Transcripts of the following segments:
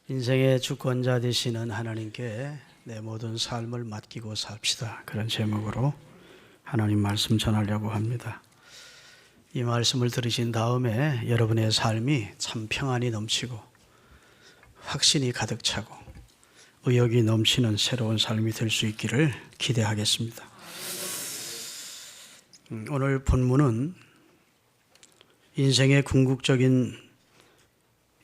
인생의 주권자 되시는 하나님께 내 모든 삶을 맡기고 삽시다. 그런 제목으로 하나님 말씀 전하려고 합니다. 이 말씀을 들으신 다음에 여러분의 삶이 참 평안이 넘치고 확신이 가득 차고 의욕이 넘치는 새로운 삶이 될 수 있기를 기대하겠습니다. 오늘 본문은 인생의 궁극적인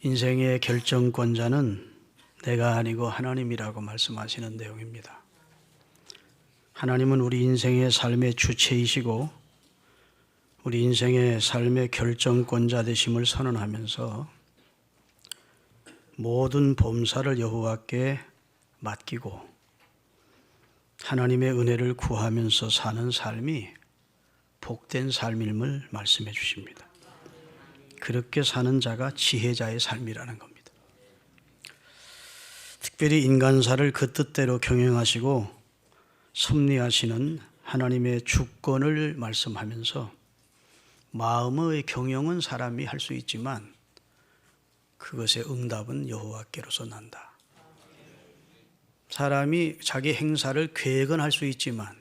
인생의 결정권자는 내가 아니고 하나님이라고 말씀하시는 내용입니다. 하나님은 우리 인생의 삶의 주체이시고 우리 인생의 삶의 결정권자 되심을 선언하면서 모든 범사를 여호와께 맡기고 하나님의 은혜를 구하면서 사는 삶이 복된 삶임을 말씀해 주십니다. 그렇게 사는 자가 지혜자의 삶이라는 겁니다. 특별히 인간사를 그 뜻대로 경영하시고 섭리하시는 하나님의 주권을 말씀하면서 마음의 경영은 사람이 할 수 있지만 그것의 응답은 여호와께로서 난다. 사람이 자기 행사를 계획은 할 수 있지만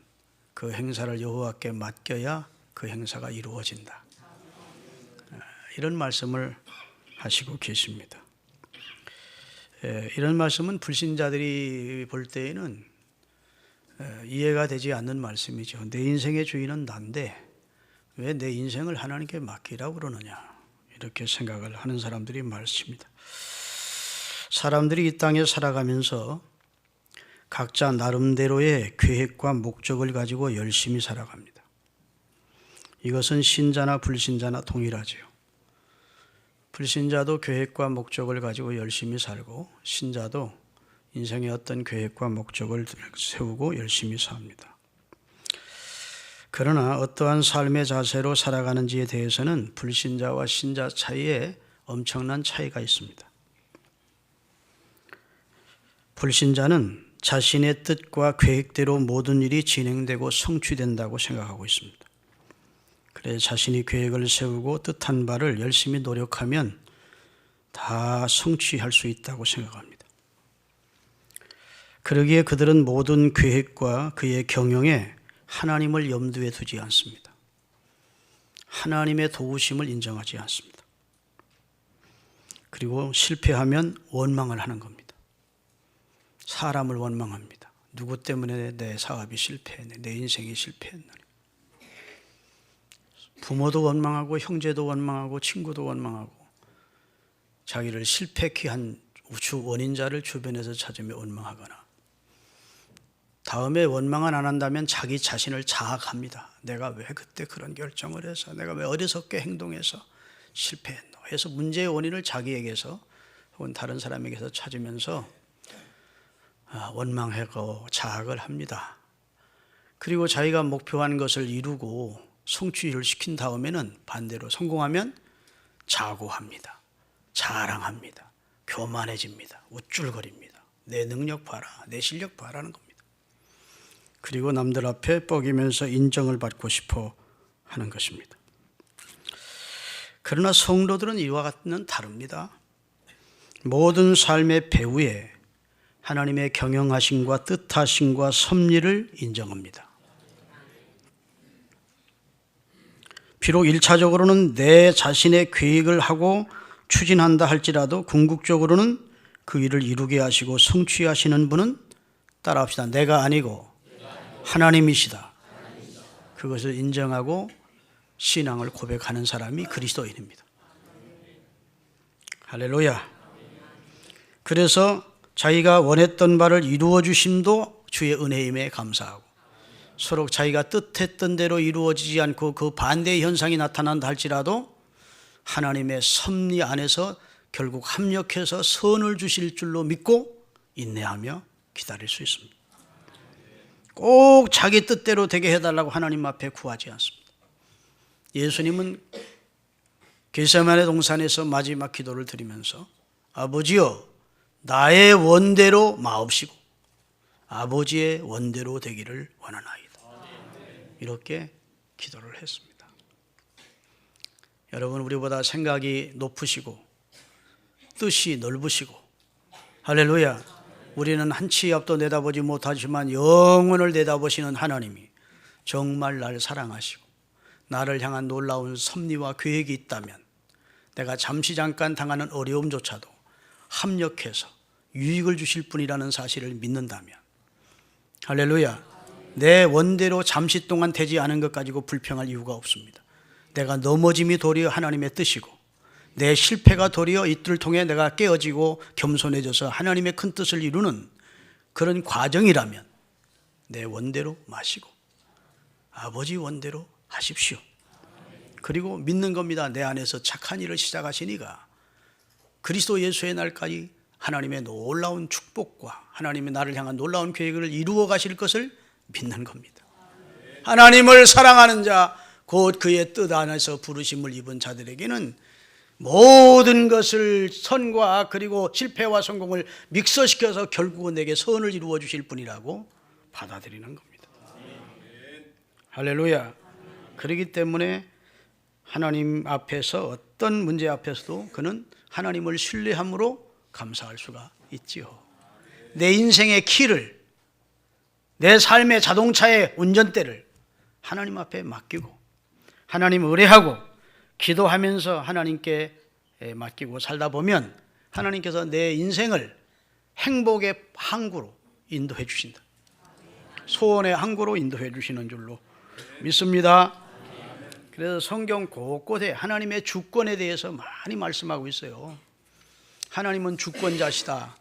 그 행사를 여호와께 맡겨야 그 행사가 이루어진다. 이런 말씀을 하시고 계십니다. 이런 말씀은 불신자들이 볼 때에는 이해가 되지 않는 말씀이죠. 내 인생의 주인은 난데 왜 내 인생을 하나님께 맡기라고 그러느냐, 이렇게 생각을 하는 사람들이 많습니다. 사람들이 이 땅에 살아가면서 각자 나름대로의 계획과 목적을 가지고 열심히 살아갑니다. 이것은 신자나 불신자나 동일하지요. 불신자도 계획과 목적을 가지고 열심히 살고 신자도 인생의 어떤 계획과 목적을 세우고 열심히 삽니다. 그러나 어떠한 삶의 자세로 살아가는지에 대해서는 불신자와 신자 사이에 엄청난 차이가 있습니다. 불신자는 자신의 뜻과 계획대로 모든 일이 진행되고 성취된다고 생각하고 있습니다. 그래 자신이 계획을 세우고 뜻한 바를 열심히 노력하면 다 성취할 수 있다고 생각합니다. 그러기에 그들은 모든 계획과 그의 경영에 하나님을 염두에 두지 않습니다. 하나님의 도우심을 인정하지 않습니다. 그리고 실패하면 원망을 하는 겁니다. 사람을 원망합니다. 누구 때문에 내 사업이 실패했네, 내 인생이 실패했나. 부모도 원망하고 형제도 원망하고 친구도 원망하고 자기를 실패케 한 주 원인자를 주변에서 찾으며 원망하거나 다음에 원망을 안 한다면 자기 자신을 자학합니다. 내가 왜 그때 그런 결정을 해서, 내가 왜 어리석게 행동해서 실패했노 해서 문제의 원인을 자기에게서 혹은 다른 사람에게서 찾으면서 원망하고 자학을 합니다. 그리고 자기가 목표한 것을 이루고 성취를 시킨 다음에는 반대로 성공하면 자고합니다. 자랑합니다. 교만해집니다. 우쭐거립니다. 내 능력 봐라, 내 실력 봐라는 겁니다. 그리고 남들 앞에 뻐기면서 인정을 받고 싶어 하는 것입니다. 그러나 성도들은 이와 같은 다릅니다. 모든 삶의 배후에 하나님의 경영하심과 뜻하심과 섭리를 인정합니다. 비록 1차적으로는 내 자신의 계획을 하고 추진한다 할지라도 궁극적으로는 그 일을 이루게 하시고 성취하시는 분은 따라합시다. 내가 아니고 하나님이시다. 그것을 인정하고 신앙을 고백하는 사람이 그리스도인입니다. 할렐루야. 그래서 자기가 원했던 바를 이루어 주심도 주의 은혜임에 감사하고 서로 자기가 뜻했던 대로 이루어지지 않고 그 반대의 현상이 나타난다 할지라도 하나님의 섭리 안에서 결국 합력해서 선을 주실 줄로 믿고 인내하며 기다릴 수 있습니다. 꼭 자기 뜻대로 되게 해달라고 하나님 앞에 구하지 않습니다. 예수님은 겟세마네 동산에서 마지막 기도를 드리면서 아버지여 나의 원대로 마옵시고 아버지의 원대로 되기를 원하나이다. 이렇게 기도를 했습니다. 여러분, 우리보다 생각이 높으시고 뜻이 넓으시고 할렐루야. 우리는 한 치 앞도 내다보지 못하지만 영원을 내다보시는 하나님이 정말 나를 사랑하시고 나를 향한 놀라운 섭리와 계획이 있다면 내가 잠깐 당하는 어려움조차도 합력해서 유익을 주실 분이라는 사실을 믿는다면, 할렐루야, 내 원대로 잠시 동안 되지 않은 것 가지고 불평할 이유가 없습니다. 내가 넘어짐이 도리어 하나님의 뜻이고 내 실패가 도리어 이틀을 통해 내가 깨어지고 겸손해져서 하나님의 큰 뜻을 이루는 그런 과정이라면 내 원대로 마시고 아버지 원대로 하십시오. 그리고 믿는 겁니다. 내 안에서 착한 일을 시작하시니가 그리스도 예수의 날까지 하나님의 놀라운 축복과 하나님의 나를 향한 놀라운 계획을 이루어 가실 것을 믿는 겁니다. 하나님을 사랑하는 자, 곧 그의 뜻 안에서 부르심을 입은 자들에게는 모든 것을 선과 악 그리고 실패와 성공을 믹서시켜서 결국은 내게 선을 이루어 주실 분이라고 받아들이는 겁니다. 할렐루야. 그렇기 때문에 하나님 앞에서 어떤 문제 앞에서도 그는 하나님을 신뢰함으로 감사할 수가 있지요. 내 인생의 키를, 내 삶의 자동차의 운전대를 하나님 앞에 맡기고 하나님 의뢰하고 기도하면서 하나님께 맡기고 살다 보면 하나님께서 내 인생을 행복의 항구로 인도해 주신다. 소원의 항구로 인도해 주시는 줄로 믿습니다. 그래서 성경 곳곳에 하나님의 주권에 대해서 많이 말씀하고 있어요. 하나님은 주권자시다.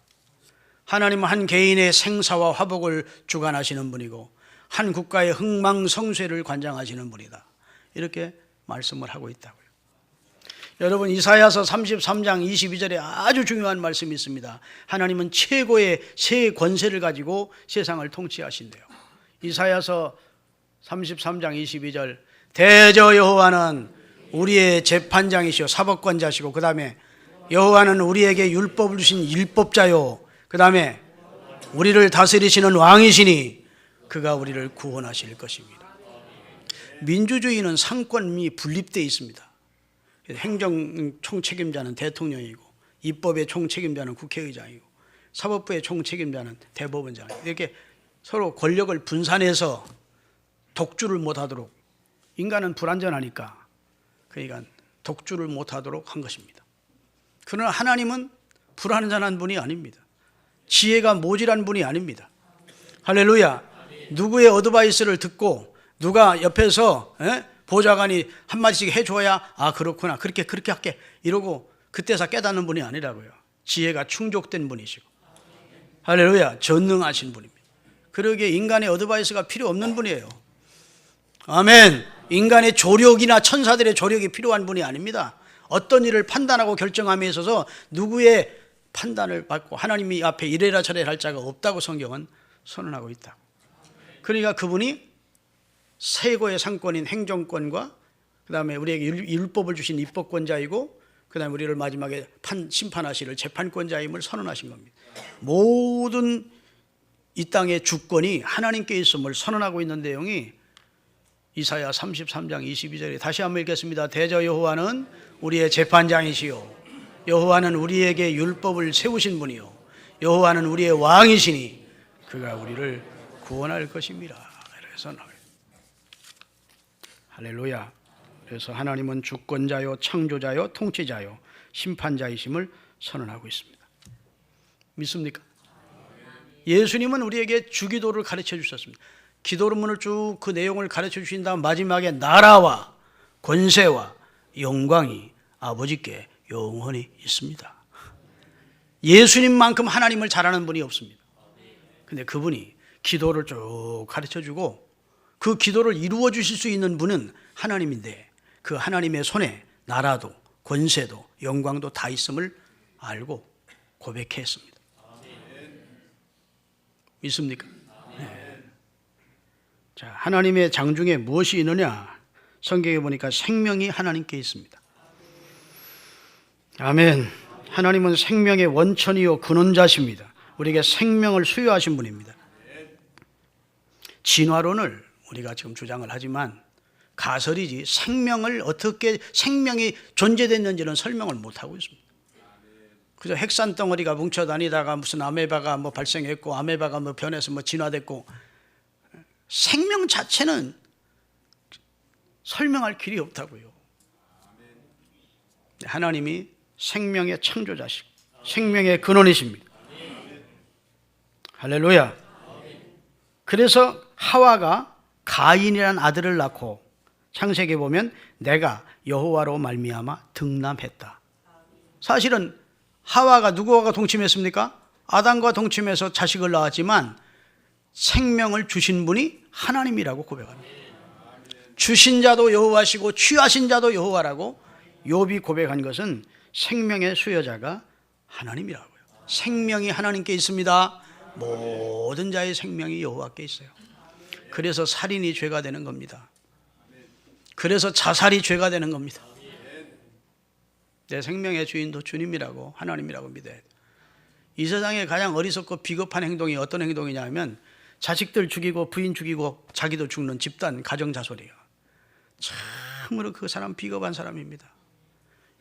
하나님은 한 개인의 생사와 화복을 주관하시는 분이고 한 국가의 흥망성쇠를 관장하시는 분이다. 이렇게 말씀을 하고 있다고요. 여러분, 이사야서 33장 22절에 아주 중요한 말씀이 있습니다. 하나님은 최고의 새 권세를 가지고 세상을 통치하신대요. 이사야서 33장 22절, 대저 여호와는 우리의 재판장이시오, 사법권자시고, 그 다음에 여호와는 우리에게 율법을 주신 율법자요, 그 다음에 우리를 다스리시는 왕이시니 그가 우리를 구원하실 것입니다. 민주주의는 상권이 분립되어 있습니다. 행정 총책임자는 대통령이고 입법의 총책임자는 국회의장이고 사법부의 총책임자는 대법원장이고 이렇게 서로 권력을 분산해서 독주를 못하도록, 인간은 불완전하니까 그러니까 독주를 못하도록 한 것입니다. 그러나 하나님은 불완전한 분이 아닙니다. 지혜가 모질한 분이 아닙니다. 할렐루야. 누구의 어드바이스를 듣고 누가 옆에서 보좌관이 한마디씩 해줘야 아 그렇구나 그렇게 할게 이러고 그때서 깨닫는 분이 아니라고요. 지혜가 충족된 분이시고, 할렐루야, 전능하신 분입니다. 그러기에 인간의 어드바이스가 필요 없는 분이에요. 아멘. 인간의 조력이나 천사들의 조력이 필요한 분이 아닙니다. 어떤 일을 판단하고 결정함에 있어서 누구의 판단을 받고 하나님이 앞에 이래라 저래라 할 자가 없다고 성경은 선언하고 있다. 그러니까 그분이 최고의 상권인 행정권과 그 다음에 우리에게 율법을 주신 입법권자이고 그 다음에 우리를 마지막에 심판하실 재판권자임을 선언하신 겁니다. 모든 이 땅의 주권이 하나님께 있음을 선언하고 있는 내용이 이사야 33장 22절에 다시 한번 읽겠습니다. 대저 여호와는 우리의 재판장이시요 여호와는 우리에게 율법을 세우신 분이요 여호와는 우리의 왕이시니 그가 우리를 구원할 것입니다. 그래서 할렐루야. 그래서 하나님은 주권자요 창조자요 통치자요 심판자이심을 선언하고 있습니다. 믿습니까? 예수님은 우리에게 주기도를 가르쳐 주셨습니다. 기도문을 쭉 그 내용을 가르쳐 주신 다음 마지막에 나라와 권세와 영광이 아버지께 영원히 있습니다. 예수님만큼 하나님을 잘하는 분이 없습니다. 근데 그분이 기도를 쭉 가르쳐 주고 그 기도를 이루어 주실 수 있는 분은 하나님인데 그 하나님의 손에 나라도 권세도 영광도 다 있음을 알고 고백했습니다. 믿습니까? 네. 자, 하나님의 장중에 무엇이 있느냐? 성경에 보니까 생명이 하나님께 있습니다. 아멘. 하나님은 생명의 원천이요 근원자십니다. 우리에게 생명을 수여하신 분입니다. 진화론을 우리가 지금 주장을 하지만 가설이지 생명을 어떻게 생명이 존재됐는지는 설명을 못하고 있습니다. 그저 핵산 덩어리가 뭉쳐 다니다가 무슨 아메바가 뭐 발생했고 아메바가 뭐 변해서 뭐 진화됐고, 생명 자체는 설명할 길이 없다고요. 하나님이 생명의 창조자시고 생명의 근원이십니다. 할렐루야. 그래서 하와가 가인이라는 아들을 낳고 창세기에 보면 내가 여호와로 말미암아 등남했다. 사실은 하와가 누구와 동침했습니까? 아담과 동침해서 자식을 낳았지만 생명을 주신 분이 하나님이라고 고백합니다. 주신 자도 여호와시고 취하신 자도 여호와라고 욥이 고백한 것은 생명의 수여자가 하나님이라고요. 생명이 하나님께 있습니다. 모든 자의 생명이 여호와께 있어요. 그래서 살인이 죄가 되는 겁니다. 그래서 자살이 죄가 되는 겁니다. 내 생명의 주인도 주님이라고 하나님이라고 믿어야 돼요. 이 세상에 가장 어리석고 비겁한 행동이 어떤 행동이냐면 자식들 죽이고 부인 죽이고 자기도 죽는 집단 가정자살이에요. 참으로 그 사람 비겁한 사람입니다.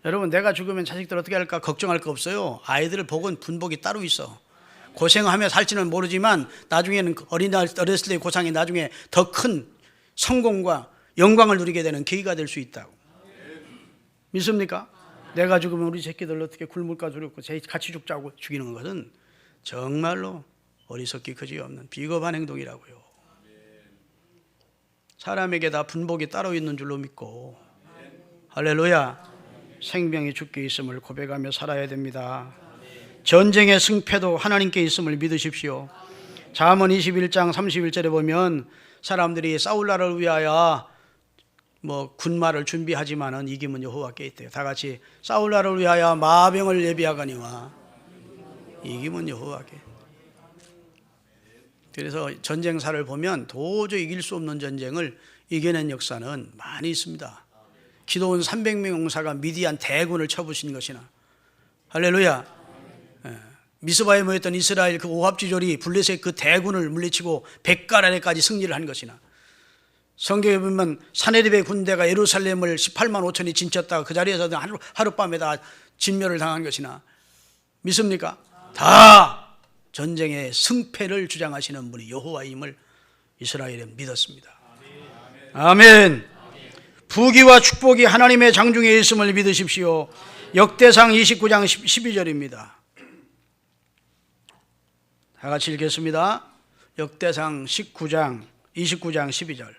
여러분, 내가 죽으면 자식들 어떻게 할까 걱정할 거 없어요. 아이들을 복은 분복이 따로 있어. 고생하며 살지는 모르지만 나중에는 어렸을 때의 고생이 나중에 더 큰 성공과 영광을 누리게 되는 계기가 될 수 있다고. 믿습니까? 내가 죽으면 우리 새끼들 어떻게 굶을까 두렵고 같이 죽자고 죽이는 것은 정말로 어리석기 그지없는 비겁한 행동이라고요. 사람에게 다 분복이 따로 있는 줄로 믿고, 할렐루야, 생명이 주께 있음을 고백하며 살아야 됩니다. 전쟁의 승패도 하나님께 있음을 믿으십시오. 잠언 21장 31절에 보면 사람들이 싸울 날을 위하여 뭐 군마를 준비하지만은 이김은 여호와께 있대요. 다 같이 싸울 날을 위하여 마병을 예비하거니와 이김은 여호와께. 그래서 전쟁사를 보면 도저히 이길 수 없는 전쟁을 이겨낸 역사는 많이 있습니다. 기도원 300명 용사가 미디안 대군을 쳐부신 것이나, 할렐루야, 미스바에 모였던 이스라엘 그 오합지졸이 블레셋 그 대군을 물리치고 백가라에까지 승리를 한 것이나, 성경에 보면 사네립의 군대가 예루살렘을 18만 5천이 진쳤다가 그 자리에서 하룻밤에 다 진멸을 당한 것이나, 믿습니까? 다 전쟁의 승패를 주장하시는 분이 여호와임을 이스라엘은 믿었습니다. 아멘. 부귀와 축복이 하나님의 장중에 있음을 믿으십시오. 역대상 29장 12절입니다. 다 같이 읽겠습니다. 역대상 29장 12절.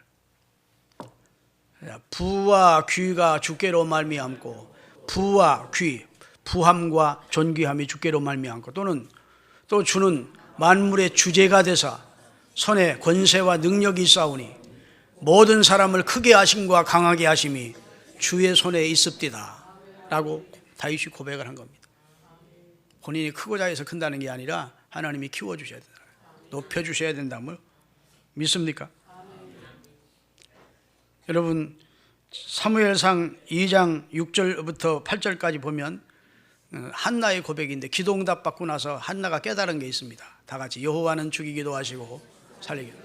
부와 귀가 주께로 말미암고, 부와 귀, 부함과 존귀함이 주께로 말미암고, 또는 또 주는 만물의 주제가 되사 손에 권세와 능력이 있사오니 모든 사람을 크게 하심과 강하게 하심이 주의 손에 있습디다 라고 다윗이 고백을 한 겁니다. 본인이 크고자 해서 큰다는 게 아니라 하나님이 키워주셔야 된다, 높여주셔야 된다면 믿습니까? 여러분, 사무엘상 2장 6절부터 8절까지 보면 한나의 고백인데, 기도응답 받고 나서 한나가 깨달은 게 있습니다. 다 같이 여호와는 죽이기도 하시고 살리기도,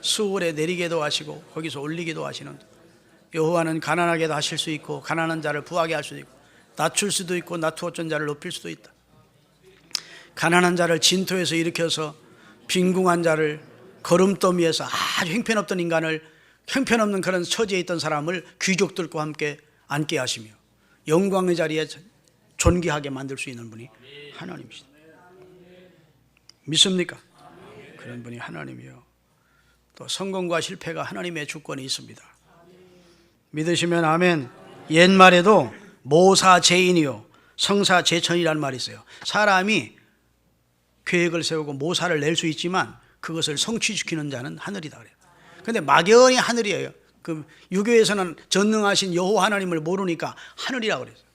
수월에 내리게도 하시고 거기서 올리기도 하시는, 여호와는 가난하게도 하실 수 있고 가난한 자를 부하게 할 수도 있고 낮출 수도 있고 낮추었던 자를 높일 수도 있다. 가난한 자를 진토에서 일으켜서 빈궁한 자를 거름더미에서 아주 형편없던 인간을, 형편없는 그런 처지에 있던 사람을 귀족들과 함께 앉게 하시며 영광의 자리에 존귀하게 만들 수 있는 분이 하나님이시다. 믿습니까? 그런 분이 하나님이요. 또 성공과 실패가 하나님의 주권이 있습니다. 믿으시면 아멘. 옛말에도 모사제인이요 성사제천이라는 말이 있어요. 사람이 계획을 세우고 모사를 낼 수 있지만 그것을 성취시키는 자는 하늘이다 그래요. 그런데 막연히 하늘이에요. 그 유교에서는 전능하신 여호와 하나님을 모르니까 하늘이라고 그랬어요.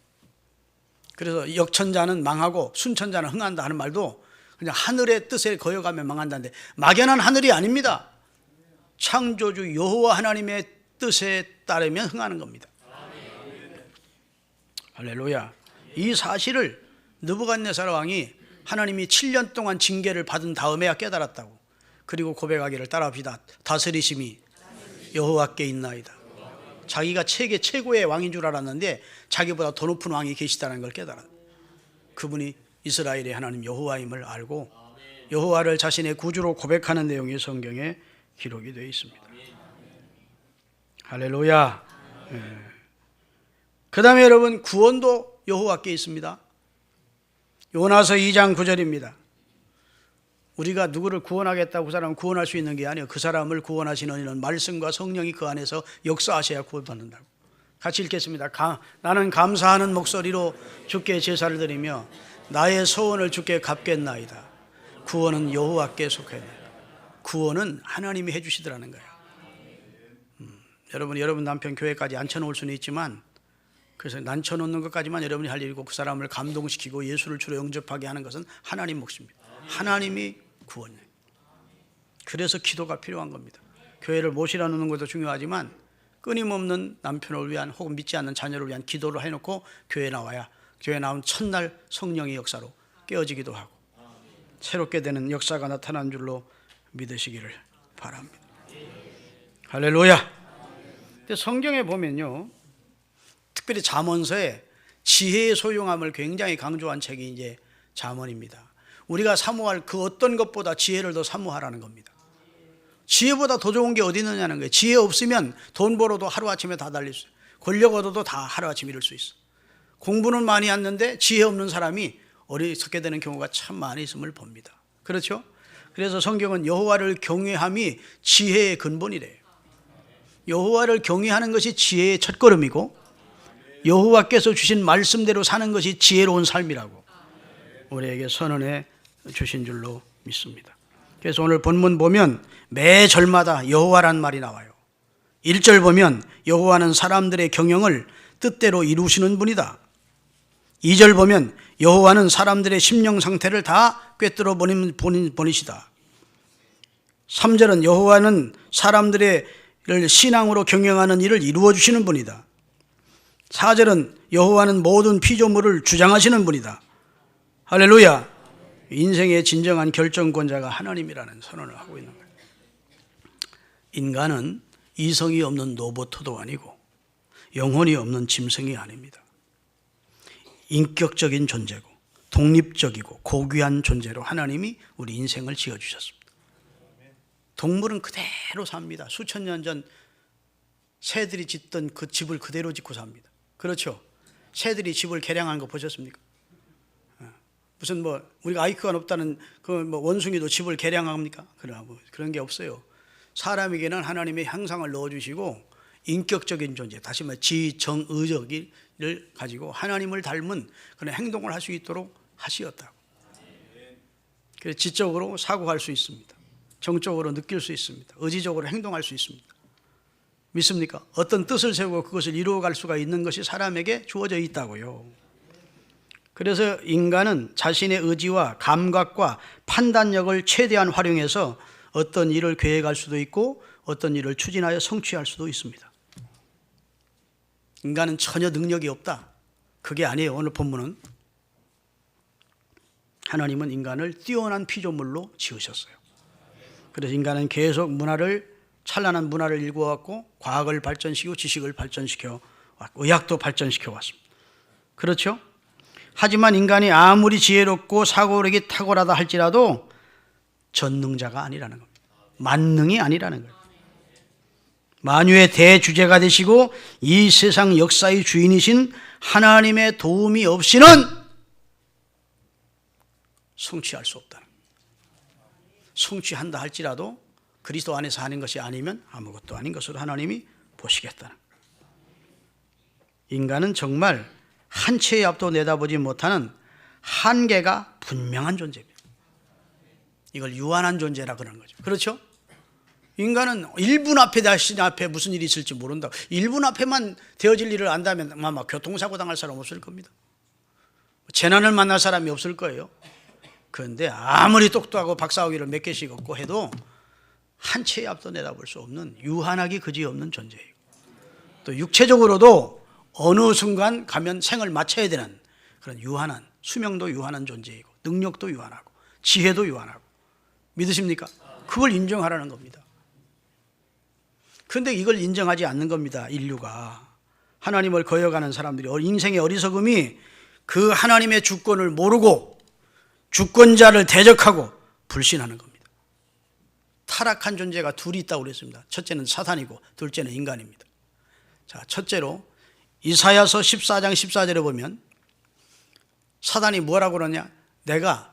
그래서 역천자는 망하고 순천자는 흥한다 하는 말도 그냥 하늘의 뜻에 거여가면 망한다는데, 막연한 하늘이 아닙니다. 창조주 여호와 하나님의 뜻에 따르면 흥하는 겁니다. 할렐루야. 이 사실을 느부갓네살 왕이 하나님이 7년 동안 징계를 받은 다음에야 깨달았다고. 그리고 고백하기를 따라합시다. 다스리심이 여호와께 있나이다. 자기가 세계 최고의 왕인 줄 알았는데 자기보다 더 높은 왕이 계시다는 걸 깨달았다. 그분이 이스라엘의 하나님 여호와임을 알고 여호와를 자신의 구주로 고백하는 내용이 성경에 기록이 되어 있습니다. 할렐루야. 그 다음에 여러분, 구원도 여호와께 있습니다. 요나서 2장 9절입니다. 우리가 누구를 구원하겠다고 그 사람을 구원할 수 있는 게 아니에요. 그 사람을 구원하시는 이는 말씀과 성령이 그 안에서 역사하셔야 구원받는다고. 같이 읽겠습니다. 나는 감사하는 목소리로 주께 제사를 드리며 나의 소원을 주께 갚겠나이다. 구원은 여호와께 속하나이다. 구원은 하나님이 해주시더라는 거예요. 여러분 남편 교회까지 앉혀놓을 수는 있지만, 그래서 앉혀놓는 것까지만 여러분이 할 일이고, 그 사람을 감동시키고 예수를 주로 영접하게 하는 것은 하나님 몫입니다. 하나님이 구원이에요. 그래서 기도가 필요한 겁니다. 교회를 모시라 놓는 것도 중요하지만 끊임없는 남편을 위한 혹은 믿지 않는 자녀를 위한 기도를 해놓고 교회에 나와야 교회에 나온 첫날 성령의 역사로 깨어지기도 하고 새롭게 되는 역사가 나타난 줄로 믿으시기를 바랍니다. 할렐루야. 근데 성경에 보면요, 특별히 잠언서에 지혜의 소용함을 굉장히 강조한 책이 이제 잠언입니다. 우리가 사모할 그 어떤 것보다 지혜를 더 사모하라는 겁니다. 지혜보다 더 좋은 게 어디 있느냐는 거예요. 지혜 없으면 돈 벌어도 하루아침에 다 달릴 수 있어요. 권력 얻어도 다 하루아침에 이룰 수 있어. 공부는 많이 했는데 지혜 없는 사람이 어리석게 되는 경우가 참 많이 있음을 봅니다. 그렇죠? 그래서 성경은 여호와를 경외함이 지혜의 근본이래요. 여호와를 경외하는 것이 지혜의 첫걸음이고 여호와께서 주신 말씀대로 사는 것이 지혜로운 삶이라고 우리에게 선언해 주신 줄로 믿습니다. 그래서 오늘 본문 보면 매 절마다 여호와란 말이 나와요. 1절 보면 여호와는 사람들의 경영을 뜻대로 이루시는 분이다. 2절 보면 여호와는 사람들의 심령 상태를 다 꿰뚫어 보니시다. 3절은 여호와는 사람들의 신앙으로 경영하는 일을 이루어 주시는 분이다. 4절은 여호와는 모든 피조물을 주장하시는 분이다. 할렐루야. 인생의 진정한 결정권자가 하나님이라는 선언을 하고 있는 거예요. 인간은 이성이 없는 로봇도 아니고 영혼이 없는 짐승이 아닙니다. 인격적인 존재고 독립적이고 고귀한 존재로 하나님이 우리 인생을 지어주셨습니다. 동물은 그대로 삽니다. 수천 년 전 새들이 짓던 그 집을 그대로 짓고 삽니다. 그렇죠? 새들이 집을 개량한 거 보셨습니까? 무슨 우리가 IQ가 높다는 원숭이도 집을 개량합니까? 그런 게 없어요. 사람에게는 하나님의 형상을 넣어주시고 인격적인 존재, 다시 말해 지정의적을 가지고 하나님을 닮은 그런 행동을 할 수 있도록 하시었다고. 그래서 지적으로 사고할 수 있습니다. 정적으로 느낄 수 있습니다. 의지적으로 행동할 수 있습니다. 믿습니까? 어떤 뜻을 세우고 그것을 이루어갈 수가 있는 것이 사람에게 주어져 있다고요. 그래서 인간은 자신의 의지와 감각과 판단력을 최대한 활용해서 어떤 일을 계획할 수도 있고 어떤 일을 추진하여 성취할 수도 있습니다. 인간은 전혀 능력이 없다. 그게 아니에요. 오늘 본문은 하나님은 인간을 뛰어난 피조물로 지으셨어요. 그래서 인간은 계속 찬란한 문화를 일구어왔고 과학을 발전시키고 지식을 발전시켜 왔고 의학도 발전시켜 왔습니다. 그렇죠? 하지만 인간이 아무리 지혜롭고 사고력이 탁월하다 할지라도 전능자가 아니라는 겁니다. 만능이 아니라는 거예요. 만유의 대주제가 되시고 이 세상 역사의 주인이신 하나님의 도움이 없이는 성취할 수 없다는 겁니다. 성취한다 할지라도 그리스도 안에서 하는 것이 아니면 아무것도 아닌 것으로 하나님이 보시겠다는 거예요. 인간은 정말 한 치의 앞도 내다보지 못하는 한계가 분명한 존재입니다. 이걸 유한한 존재라 그러는 거죠. 그렇죠? 인간은 1분 앞에 자신 앞에 무슨 일이 있을지 모른다. 1분 앞에만 되어질 일을 안다면 아마 교통사고 당할 사람 없을 겁니다. 재난을 만날 사람이 없을 거예요. 그런데 아무리 똑똑하고 박사학위를 몇 개씩 얻고 해도 한 치의 앞도 내다볼 수 없는 유한하기 그지없는 존재예요. 또 육체적으로도 어느 순간 가면 생을 마쳐야 되는 그런 유한한, 수명도 유한한 존재이고 능력도 유한하고 지혜도 유한하고. 믿으십니까? 그걸 인정하라는 겁니다. 그런데 이걸 인정하지 않는 겁니다. 인류가. 하나님을 거역하는 사람들이 인생의 어리석음이 그 하나님의 주권을 모르고 주권자를 대적하고 불신하는 겁니다. 타락한 존재가 둘이 있다고 그랬습니다. 첫째는 사탄이고 둘째는 인간입니다. 자, 첫째로 이사야서 14장 14절에 보면 사단이 뭐라고 그러냐? 내가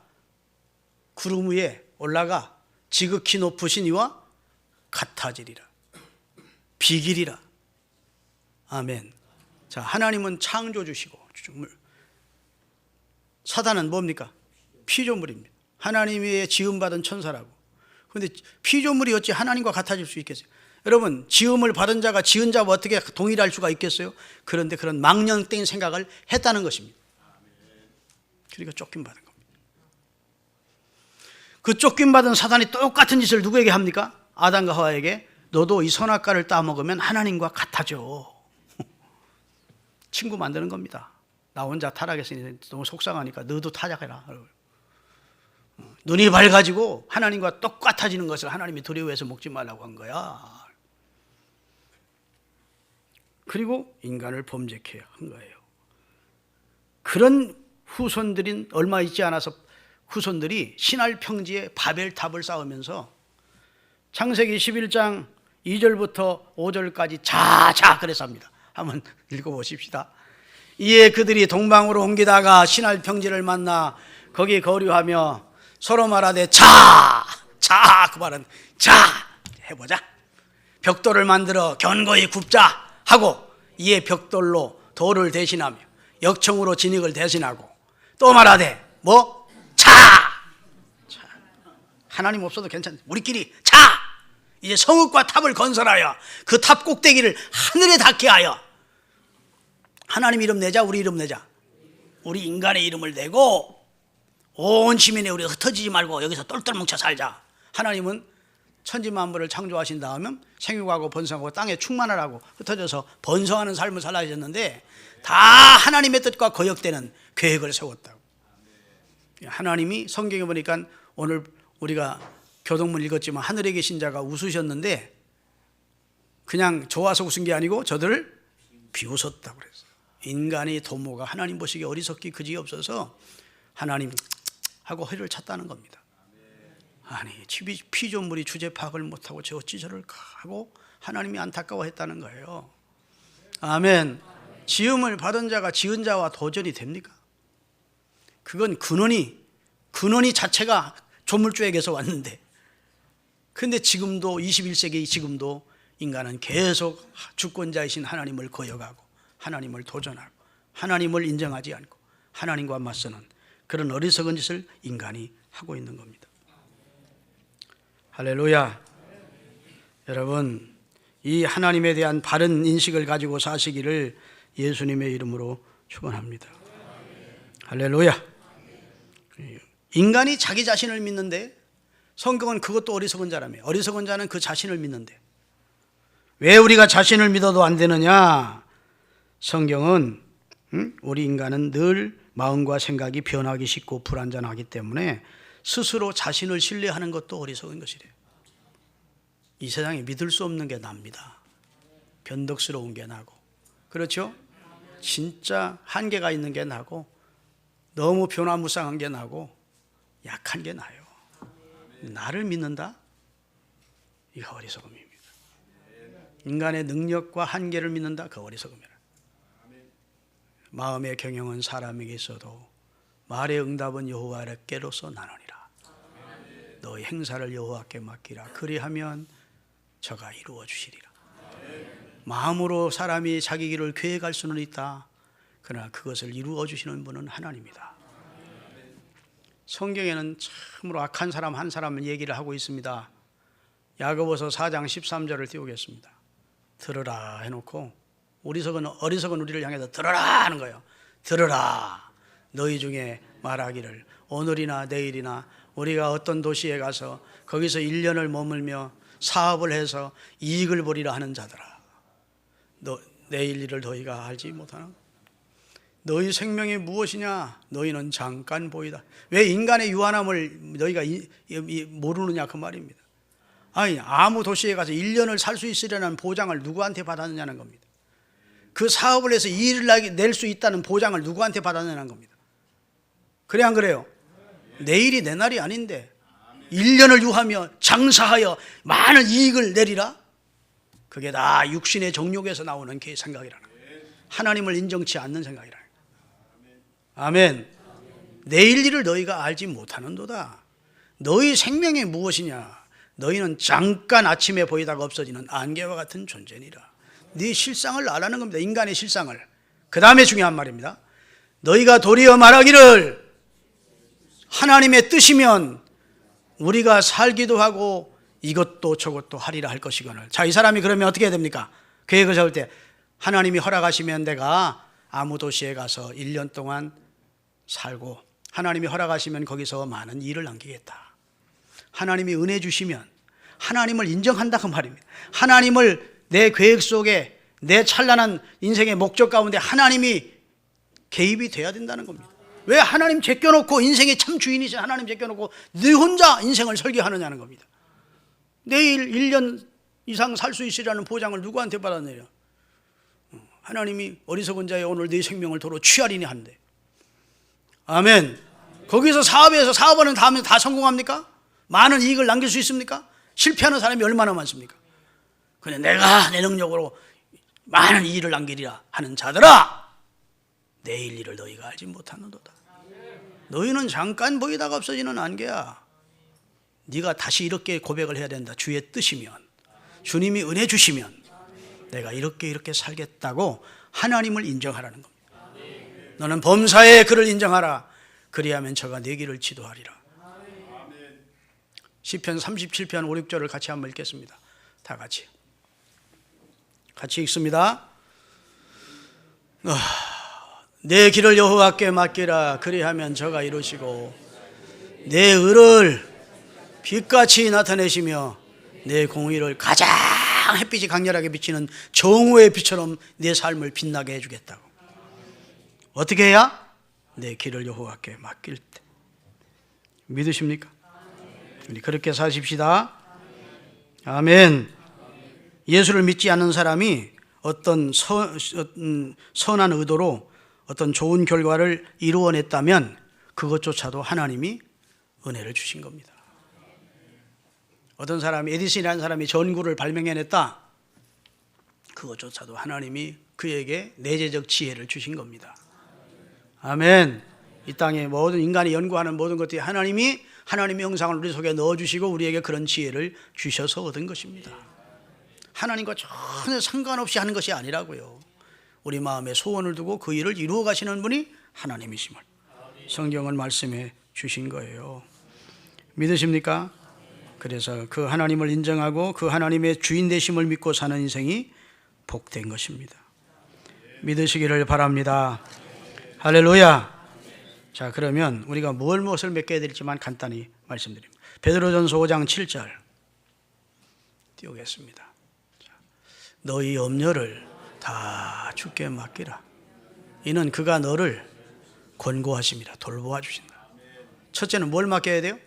구름 위에 올라가 지극히 높으신 이와 같아지리라. 비기리라. 아멘. 자, 하나님은 창조주시고 사단은 뭡니까? 피조물입니다. 하나님의 지음받은 천사라고. 그런데 피조물이 어찌 하나님과 같아질 수 있겠어요? 여러분, 지음을 받은 자가 지은 자와 어떻게 동일할 수가 있겠어요? 그런데 그런 망령된 생각을 했다는 것입니다. 그러니까 쫓김받은 겁니다. 그 쫓김받은 사단이 똑같은 짓을 누구에게 합니까? 아담과 하와에게. 너도 이 선악과를 따먹으면 하나님과 같아져. 친구 만드는 겁니다. 나 혼자 타락했으니 너무 속상하니까 너도 타작해라. 눈이 밝아지고 하나님과 똑같아지는 것을 하나님이 두려워해서 먹지 말라고 한 거야. 그리고 인간을 범죄케 한 거예요. 그런 후손들인 얼마 있지 않아서 후손들이 신할 평지에 바벨탑을 쌓으면서 창세기 11장 2절부터 5절까지 자자 그래서 합니다. 한번 읽어보십시다. 이에 그들이 동방으로 옮기다가 신할 평지를 만나 거기 거류하며 서로 말하되 자 그 말은 자 해보자. 벽돌을 만들어 견고히 굽자 하고 이에 벽돌로 돌을 대신하며 역청으로 진흙을 대신하고 또 말하되 뭐? 자 하나님 없어도 괜찮다. 우리끼리 자 이제 성읍과 탑을 건설하여 그 탑 꼭대기를 하늘에 닿게 하여 하나님 이름 내자. 우리 이름 내자. 우리 인간의 이름을 내고 온 시민에 우리가 흩어지지 말고 여기서 똘똘 뭉쳐 살자. 하나님은 천지만물을 창조하신 다음에 생육하고 번성하고 땅에 충만하라고 흩어져서 번성하는 삶을 살아야겠는데 다 하나님의 뜻과 거역되는 계획을 세웠다고. 하나님이 성경에 보니까 오늘 우리가 교동문 읽었지만 하늘에 계신 자가 웃으셨는데 그냥 좋아서 웃은 게 아니고 저들을 비웃었다고 그랬어요. 인간의 도모가 하나님 보시기에 어리석기 그지 없어서 하나님 하고 허리를 찼다는 겁니다. 아니 피조물이 주제 파악을 못하고 저 어찌 저를 하고 하나님이 안타까워했다는 거예요. 아멘. 지음을 받은 자가 지은 자와 도전이 됩니까? 그건 근원이 자체가 조물주에게서 왔는데 그런데 지금도 21세기 지금도 인간은 계속 주권자이신 하나님을 거역하고 하나님을 도전하고 하나님을 인정하지 않고 하나님과 맞서는 그런 어리석은 짓을 인간이 하고 있는 겁니다. 할렐루야. 여러분, 이 하나님에 대한 바른 인식을 가지고 사시기를 예수님의 이름으로 축원합니다. 할렐루야. 인간이 자기 자신을 믿는데 성경은 그것도 어리석은 자라며 어리석은 자는 그 자신을 믿는데 왜 우리가 자신을 믿어도 안 되느냐? 성경은 우리 인간은 늘 마음과 생각이 변하기 쉽고 불안전하기 때문에 스스로 자신을 신뢰하는 것도 어리석은 것이래요. 이 세상에 믿을 수 없는 게 납니다. 변덕스러운 게 나고 그렇죠? 진짜 한계가 있는 게 나고 너무 변화무쌍한 게 나고 약한 게 나요. 나를 믿는다? 이거 어리석음입니다. 인간의 능력과 한계를 믿는다? 그 어리석음이라. 마음의 경영은 사람에게 있어도 말의 응답은 여호와께로서 나누니라. 너의 행사를 여호와께 맡기라. 그리하면 저가 이루어 주시리라. 마음으로 사람이 자기 길을 계획할 수는 있다. 그러나 그것을 이루어 주시는 분은 하나님이다. 성경에는 참으로 악한 사람 한 사람을 얘기를 하고 있습니다. 야고보서 4장 13절을 띄우겠습니다. 들으라 해놓고 어리석은 우리를 향해서 들으라 하는 거예요. 들으라. 너희 중에 말하기를 오늘이나 내일이나 우리가 어떤 도시에 가서 거기서 1년을 머물며 사업을 해서 이익을 보리라 하는 자들아. 내일 일을 너희가 알지 못하나? 너희 생명이 무엇이냐? 너희는 잠깐 보이다. 왜 인간의 유한함을 너희가 모르느냐 그 말입니다. 아니 아무 도시에 가서 1년을 살 수 있으려는 보장을 누구한테 받았느냐는 겁니다. 그 사업을 해서 이익을 낼 수 있다는 보장을 누구한테 받았느냐는 겁니다. 그래 안 그래요? 내일이 내 날이 아닌데 1년을 유하며 장사하여 많은 이익을 내리라? 그게 다 육신의 정욕에서 나오는 그 생각이라는 거예요. 하나님을 인정치 않는 생각이라는 거예요. 아멘. 내일 일을 너희가 알지 못하는도다. 너희 생명이 무엇이냐? 너희는 잠깐 아침에 보이다가 없어지는 안개와 같은 존재니라. 네 실상을 알라는 겁니다. 인간의 실상을. 그 다음에 중요한 말입니다. 너희가 도리어 말하기를 하나님의 뜻이면 우리가 살기도 하고 이것도 저것도 하리라 할 것이거늘. 자, 이 사람이 그러면 어떻게 해야 됩니까? 계획을 세울 때 하나님이 허락하시면 내가 아무 도시에 가서 1년 동안 살고 하나님이 허락하시면 거기서 많은 일을 남기겠다. 하나님이 은혜 주시면 하나님을 인정한다 그 말입니다. 하나님을 내 계획 속에 내 찬란한 인생의 목적 가운데 하나님이 개입이 돼야 된다는 겁니다. 왜 하나님 제껴놓고 인생의 참 주인이신 하나님 제껴놓고 네 혼자 인생을 설계하느냐는 겁니다. 내일 1년 이상 살 수 있으리라는 보장을 누구한테 받아내려? 하나님이 어리석은 자의 오늘 네 생명을 도로 취하리니 한대. 아멘. 거기서 사업하는 다음에 다 성공합니까? 많은 이익을 남길 수 있습니까? 실패하는 사람이 얼마나 많습니까? 그냥 내가 내 능력으로 많은 이익을 남기리라 하는 자들아, 내일 일을 너희가 알지 못하는도다. 너희는 잠깐 보이다가 없어지는 안개야. 네가 다시 이렇게 고백을 해야 된다. 주의 뜻이면, 주님이 은혜 주시면 내가 이렇게 살겠다고 하나님을 인정하라는 겁니다. 너는 범사에 그를 인정하라. 그리하면 저가 네 길을 지도하리라. 시편 37편 5, 6절을 같이 한번 읽겠습니다. 다 같이 읽습니다. 내 길을 여호와께 맡기라. 그리하면 저가 이루시고 내 의를 빛같이 나타내시며 내 공의를 가장 햇빛이 강렬하게 비치는 정오의 빛처럼 내 삶을 빛나게 해주겠다고. 어떻게 해야? 내 길을 여호와께 맡길 때. 믿으십니까? 우리 그렇게 사십시다. 아멘. 예수를 믿지 않는 사람이 어떤 선한 의도로 어떤 좋은 결과를 이루어냈다면 그것조차도 하나님이 은혜를 주신 겁니다. 어떤 사람이, 에디슨이라는 사람이 전구를 발명해냈다. 그것조차도 하나님이 그에게 내재적 지혜를 주신 겁니다. 아멘. 이 땅에 모든 인간이 연구하는 모든 것들이 하나님의 형상을 우리 속에 넣어주시고 우리에게 그런 지혜를 주셔서 얻은 것입니다. 하나님과 전혀 상관없이 하는 것이 아니라고요. 우리 마음에 소원을 두고 그 일을 이루어 가시는 분이 하나님이심을 성경은 말씀해 주신 거예요. 믿으십니까? 그래서 그 하나님을 인정하고 그 하나님의 주인 되심을 믿고 사는 인생이 복된 것입니다. 믿으시기를 바랍니다. 할렐루야. 자, 그러면 우리가 무엇을 맺게 될지만 간단히 말씀드립니다. 베드로전서 5장 7절 띄우겠습니다. 자, 너희 염려를 다 주께 맡기라. 이는 그가 너를 권고하심이라. 돌보아 주신다. 첫째는 뭘 맡겨야 돼요?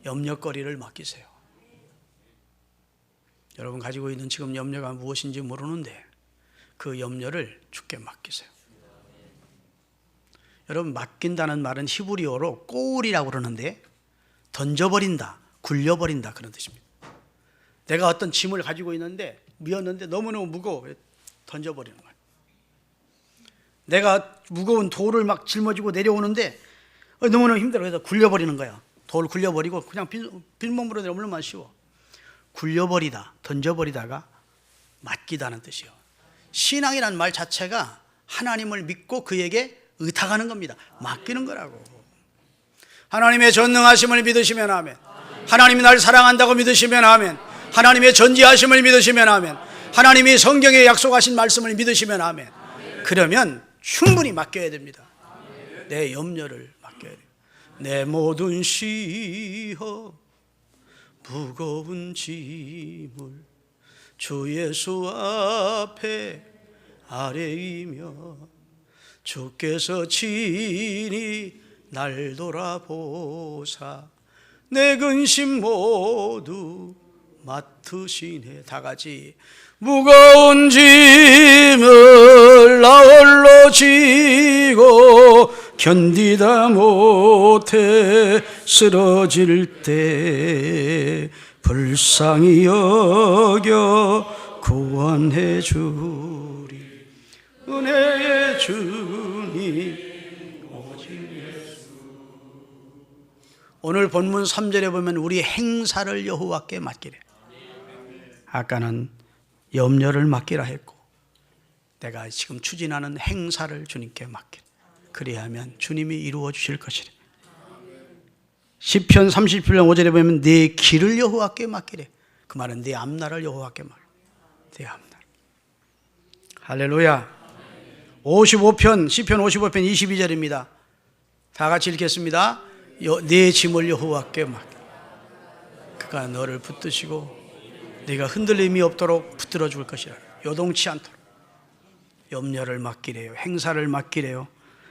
염려거리를 맡기세요. 여러분 가지고 있는 지금 염려가 무엇인지 모르는데 그 염려를 주께 맡기세요. 여러분, 맡긴다는 말은 히브리어로 꼬울이라고 그러는데 던져버린다, 굴려버린다 그런 뜻입니다. 내가 어떤 짐을 가지고 있는데 미었는데 너무너무 무거워 던져버리는 거예요. 내가 무거운 돌을 막 짊어지고 내려오는데 너무너무 힘들어. 그래서 굴려버리는 거야. 돌 굴려버리고 그냥 빈몸으로 내려오면 얼마나 쉬워. 굴려버리다, 던져버리다가 맡기다는 뜻이에요. 신앙이라는 말 자체가 하나님을 믿고 그에게 의탁하는 겁니다. 맡기는 거라고. 하나님의 전능하심을 믿으시면 아멘. 하나님이 날 사랑한다고 믿으시면 아멘. 하나님의 전지하심을 믿으시면 아멘. 하나님이 성경에 약속하신 말씀을 믿으시면 아멘. 그러면 충분히 맡겨야 됩니다. 내 염려를 맡겨야 돼요. 내 모든 시험 무거운 짐을 주 예수 앞에 아뢰이며 주께서 친히 날 돌아보사 내 근심 모두 맡으시네. 다 같이 무거운 짐을 나 홀로 지고 견디다 못해 쓰러질 때 불쌍히 여겨 구원해 주리. 은혜의 주님 오늘 본문 3절에 보면 우리 행사를 여호와께 맡기래. 아까는 염려를 맡기라 했고 내가 지금 추진하는 행사를 주님께 맡기래. 그리하면 주님이 이루어 주실 것이래. 시편 37편 5절에 보면 내 길을 여호와께 맡기래. 그 말은 내 앞날을 여호와께 맡기래. 내 앞날. 할렐루야. 55편 시편 55편 22절입니다. 다 같이 읽겠습니다. 내 짐을 여호와께 맡겨. 그가 너를 붙드시고 네가 흔들림이 없도록 붙들어 줄 것이라. 요동치 않도록. 염려를 맡기래요. 행사를 맡기래요.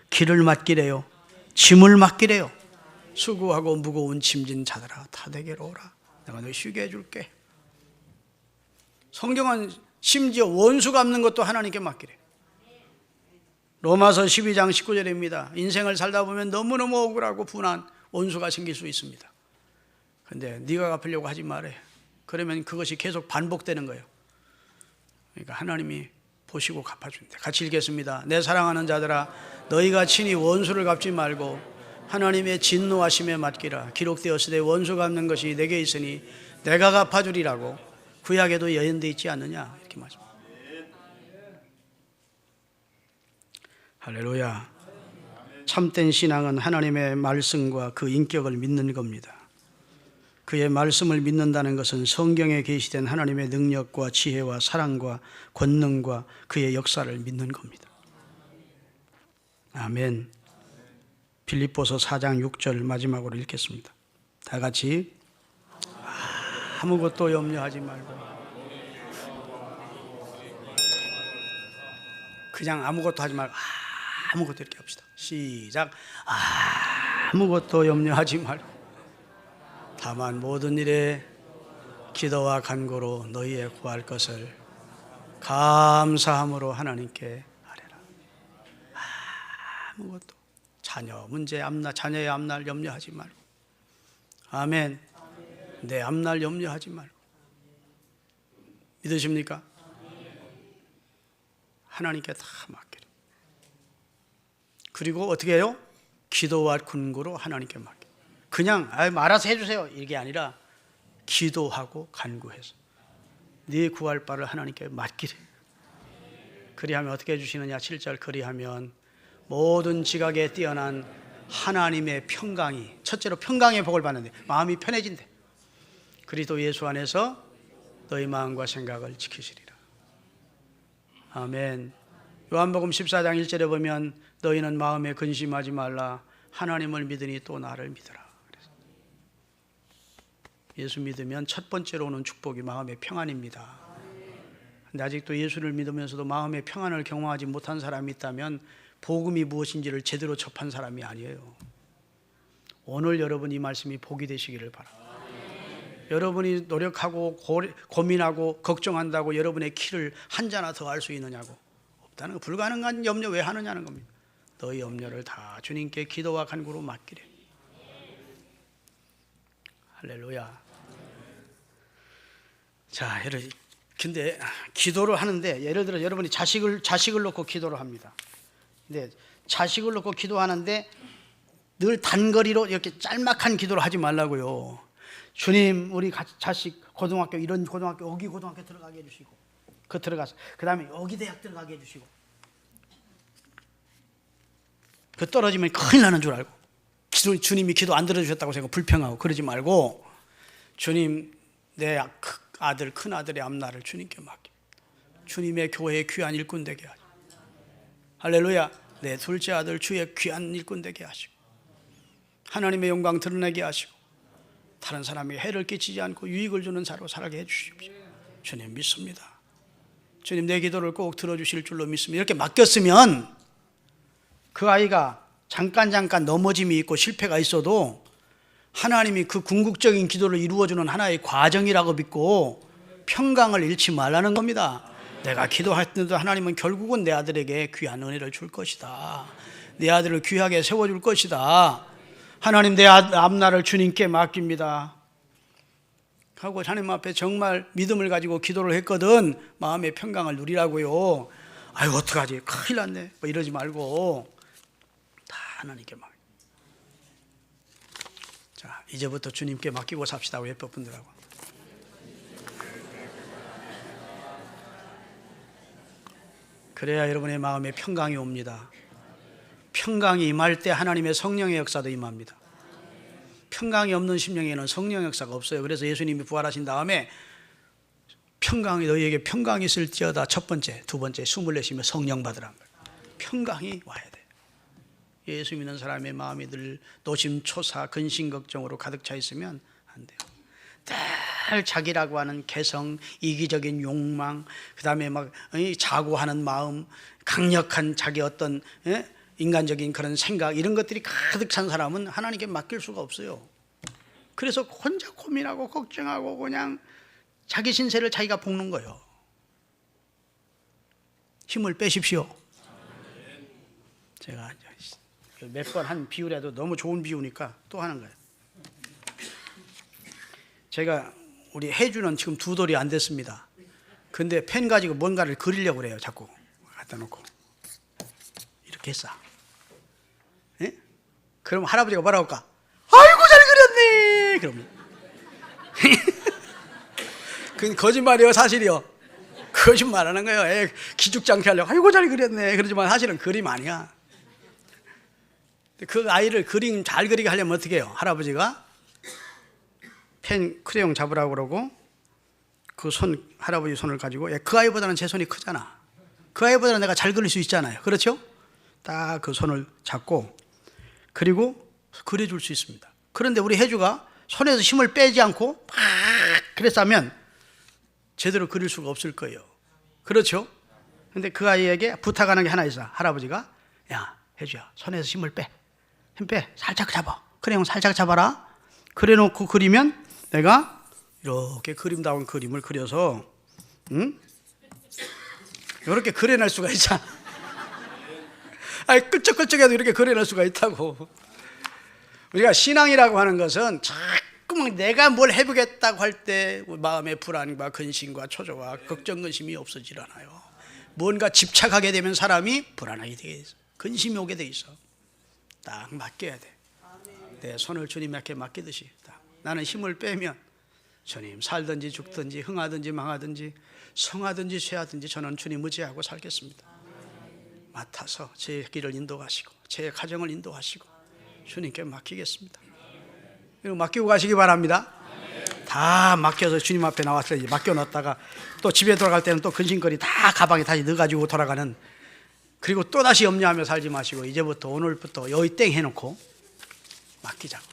길을 맡기래요. 짐을 맡기래요. 수고하고 무거운 짐진 자들아 다 내게로 오라. 내가 너 쉬게 해줄게. 성경은 심지어 원수 갚는 것도 하나님께 맡기래. 로마서 12장 19절입니다. 인생을 살다 보면 너무너무 억울하고 분한 원수가 생길 수 있습니다. 그런데 네가 갚으려고 하지 말아요. 그러면 그것이 계속 반복되는 거예요. 그러니까 하나님이 보시고 갚아준대. 같이 읽겠습니다. 내 사랑하는 자들아 너희가 친히 원수를 갚지 말고 하나님의 진노하심에 맡기라. 기록되었으되 원수 갚는 것이 내게 있으니 내가 갚아주리라고 구약에도 예언되어 있지 않느냐 이렇게 말합니다. 할렐루야. 참된 신앙은 하나님의 말씀과 그 인격을 믿는 겁니다. 그의 말씀을 믿는다는 것은 성경에 계시된 하나님의 능력과 지혜와 사랑과 권능과 그의 역사를 믿는 겁니다. 아멘. 빌립보서 4장 6절 마지막으로 읽겠습니다. 다 같이 아무것도 염려하지 말고 그냥 아무것도 하지 말고 아무것도 이렇게 합시다. 시작. 아무것도 염려하지 말고 다만 모든 일에 기도와 간구로 너희의 구할 것을 감사함으로 하나님께 아뢰라. 아무것도 자녀 문제 앞날 자녀의 앞날 염려하지 말고 아멘. 내 앞날 염려하지 말고 믿으십니까? 하나님께 다 맡기라. 그리고 어떻게 해요? 기도와 간구로 하나님께 맡겨. 그냥 알아서 해주세요 이게 아니라 기도하고 간구해서 네 구할 바를 하나님께 맡기래. 그리하면 어떻게 해주시느냐. 7절 그리하면 모든 지각에 뛰어난 하나님의 평강이 첫째로 평강의 복을 받는데 마음이 편해진대. 그리스도 예수 안에서 너희 마음과 생각을 지키시리라. 아멘. 요한복음 14장 1절에 보면 너희는 마음에 근심하지 말라. 하나님을 믿으니 또 나를 믿으라. 예수 믿으면 첫 번째로 오는 축복이 마음의 평안입니다. 근데 아직도 예수를 믿으면서도 마음의 평안을 경험하지 못한 사람이 있다면 복음이 무엇인지를 제대로 접한 사람이 아니에요. 오늘 여러분 이 말씀이 복이 되시기를 바랍니다. 여러분이 노력하고 고민하고 걱정한다고 여러분의 키를 한자나 더 할 수 있느냐고. 없다는 거. 불가능한 염려 왜 하느냐는 겁니다. 너희 염려를 다 주님께 기도와 간구로 맡기래. 할렐루야. 자, 근데 기도를 하는데 예를 들어 여러분이 자식을 놓고 기도를 합니다. 근데 자식을 놓고 기도하는데 늘 단거리로 이렇게 짤막한 기도를 하지 말라고요. 주님, 우리 자식 고등학교 이런 고등학교 여기 고등학교 들어가게 해주시고 그 들어가서 그 다음에 여기 대학 들어가게 해주시고 그 떨어지면 큰일 나는 줄 알고 주님이 기도 안 들어주셨다고 생각 불평하고 그러지 말고 주님 내 아들 큰아들의 앞날을 주님께 맡겨 주님의 교회의 귀한 일꾼 되게 하시고 할렐루야. 내 둘째 아들 주의 귀한 일꾼 되게 하시고 하나님의 영광 드러내게 하시고 다른 사람에게 해를 끼치지 않고 유익을 주는 자로 살게 해주십시오. 주님 믿습니다. 주님 내 기도를 꼭 들어주실 줄로 믿습니다. 이렇게 맡겼으면 그 아이가 잠깐 넘어짐이 있고 실패가 있어도 하나님이 그 궁극적인 기도를 이루어주는 하나의 과정이라고 믿고 평강을 잃지 말라는 겁니다. 내가 기도할 때도 하나님은 결국은 내 아들에게 귀한 은혜를 줄 것이다. 내 아들을 귀하게 세워줄 것이다. 하나님, 내 앞날을 주님께 맡깁니다 하고 하나님 앞에 정말 믿음을 가지고 기도를 했거든. 마음의 평강을 누리라고요. 아유, 어떡하지, 큰일 났네, 뭐 이러지 말고 다 하나님께 맡. 자, 이제부터 주님께 맡기고 삽시다. 외법 분들하고. 그래야 여러분의 마음에 평강이 옵니다. 평강이 임할 때 하나님의 성령의 역사도 임합니다. 평강이 없는 심령에는 성령 역사가 없어요. 그래서 예수님이 부활하신 다음에 평강이, 너희에게 평강이 있을지어다, 첫 번째, 두 번째, 숨을 내쉬며 성령 받으란 거예요. 평강이 와야 돼요. 예수 믿는 사람의 마음이 늘 노심초사, 근심 걱정으로 가득 차 있으면 안 돼요. 늘 자기라고 하는 개성, 이기적인 욕망, 그 다음에 막 자고하는 마음, 강력한 자기 어떤 인간적인 그런 생각, 이런 것들이 가득 찬 사람은 하나님께 맡길 수가 없어요. 그래서 혼자 고민하고 걱정하고 그냥 자기 신세를 자기가 볶는 거예요. 힘을 빼십시오. 제가 몇 번 한 비유라도 너무 좋은 비유니까 또 하는 거예요. 제가 우리 혜주는 지금 2돌이 안 됐습니다. 근데 펜 가지고 뭔가를 그리려고 그래요. 자꾸 갖다 놓고 이렇게 했어. 예? 그럼 할아버지가 뭐라고 할까? 아이고 잘 그렸네. 그러면 그건 거짓말이에요, 사실이요? 거짓말하는 거예요. 기죽장치 하려고 아이고 잘 그렸네. 그러지만 사실은 그림 아니야. 그 아이를 그림 잘 그리게 하려면 어떻게 해요? 할아버지가 펜, 크레용 잡으라고 그러고 그 손, 할아버지 손을 가지고, 그 아이보다는 제 손이 크잖아. 그 아이보다는 내가 잘 그릴 수 있잖아요. 그렇죠? 딱 그 손을 잡고 그리고 그려줄 수 있습니다. 그런데 우리 혜주가 손에서 힘을 빼지 않고 막 그랬다면 제대로 그릴 수가 없을 거예요. 그렇죠? 근데 그 아이에게 부탁하는 게 하나 있어. 할아버지가, 야 혜주야, 손에서 힘을 빼. 힘 빼. 살짝 잡아. 크레용 살짝 잡아라. 그래 놓고 그리면 내가 이렇게 그림다운 그림을 그려서 이렇게 그려낼 수가 있잖아. 아니, 끌적끌적해도 이렇게 그려낼 수가 있다고. 우리가 신앙이라고 하는 것은 자꾸만 내가 뭘 해보겠다고 할 때 마음의 불안과 근심과 초조와 걱정, 근심이 없어질 않아요. 뭔가 집착하게 되면 사람이 불안하게 되게 있어. 근심이 오게 돼 있어. 딱 맡겨야 돼. 내 손을 주님께 맡기듯이 딱. 나는 힘을 빼면 주님, 살든지 죽든지 흥하든지 망하든지 성하든지 쇠하든지 저는 주님 의지하고 살겠습니다. 맡아서 제 길을 인도하시고 제 가정을 인도하시고 주님께 맡기겠습니다. 이거 맡기고 가시기 바랍니다. 다 맡겨서 주님 앞에 나와서 이제 맡겨놨다가 또 집에 돌아갈 때는 또 근심거리 다 가방에 다시 넣어가지고 돌아가는, 그리고 또 다시 염려하며 살지 마시고 이제부터 오늘부터 여기 땡 해놓고 맡기자고.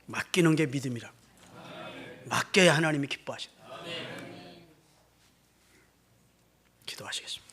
맡기는 게 믿음이라. 맡겨야 하나님이 기뻐하신다. 기도하시겠습니다.